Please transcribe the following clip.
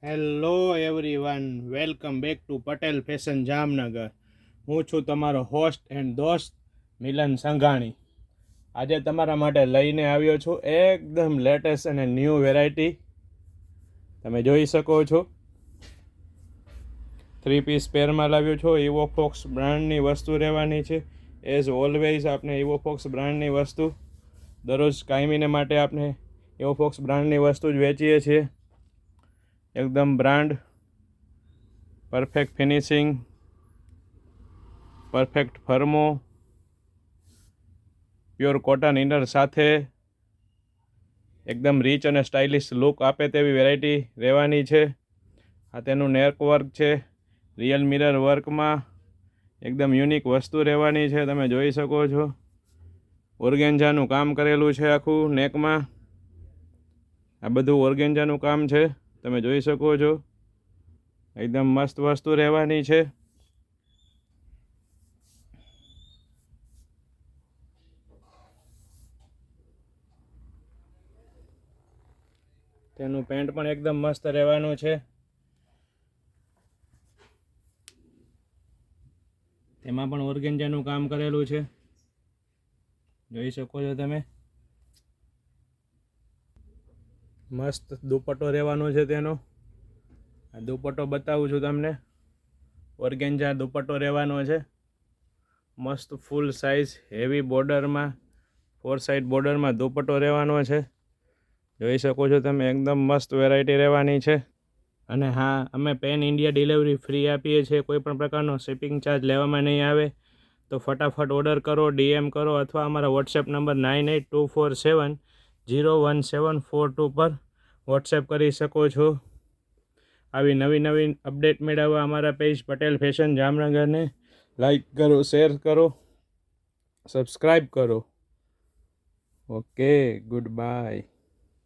Hello everyone, welcome back to Patel fashion Jamnagar. હું છું તમારો હોસ્ટ એન્ડ દોસ્ત મિલન સંઘાણી. આજે તમારા માટે લઈને આવ્યો છું એકદમ લેટેસ્ટ અને ન્યૂ વેરાયટી. તમે જોઈ શકો છો 3 પીસ પેરમાં લાવ્યો છો. ઇવોફોક્સ બ્રાન્ડની વસ્તુ રહેવાની છે. એઝ ઓલવેઝ આપણે ઇવોફોક્સ બ્રાન્ડની વસ્તુ દરરોજ કાયમીને માટે આપણે ઇવોફોક્સ બ્રાન્ડની વસ્તુ જ વેચીએ છીએ. એકદમ બ્રાન્ડ, પરફેક્ટ ફિનિશિંગ, પરફેક્ટ ફર્મો, પ્યોર કોટન ઇનર સાથે એકદમ રીચ અને સ્ટાઇલિશ લુક આપે તેવી વેરાયટી રહેવાની છે. આ તેનું નેક વર્ક છે, રિયલ મિરર વર્કમાં એકદમ યુનિક વસ્તુ રહેવાની છે. તમે જોઈ શકો છો ઓર્ગેન્જાનું કામ કરેલું છે આખું નેકમાં. આ બધું ઓર્ગેન્જાનું કામ છે, તમે જોઈ શકો છો. એકદમ મસ્ત વસ્તુ રહેવાની છે. તેનું પેન્ટ પણ એકદમ મસ્ત રહેવાનું છે. તેમાં પણ ઓર્ગેન્જાનું કામ કરેલું છે, જોઈ શકો છો તમે. મસ્ત દુપટ્ટો રહેવાનો છે તેનો. આ દુપટ્ટો બતાવું છું તમને. ઓર્ગેન્જા દુપટ્ટો રહેવાનો છે, મસ્ત ફૂલ સાઇઝ હેવી બોર્ડરમાં, 4 સાઇડ બોર્ડરમાં દુપટ્ટો રહેવાનો છે. જોઈ શકો છો તમે, એકદમ મસ્ત વેરાયટી રહેવાની છે. અને હા, અમે પેન ઇન્ડિયા ડિલિવરી ફ્રી આપીએ છીએ. કોઈ પણ પ્રકારનો શિપિંગ ચાર્જ લેવામાં નહીં આવે. તો ફટાફટ ઓર્ડર કરો, DM કરો અથવા અમારા વોટ્સએપ નંબર 9824701742 પર વોટ્સએપ કરી શકો છો. આવી નવી નવી અપડેટ મેળવવા અમારા પેજ પટેલ ફેશન જામનગરને લાઈક કરો, શેર કરો, સબસ્ક્રાઈબ કરો. Okay, good bye.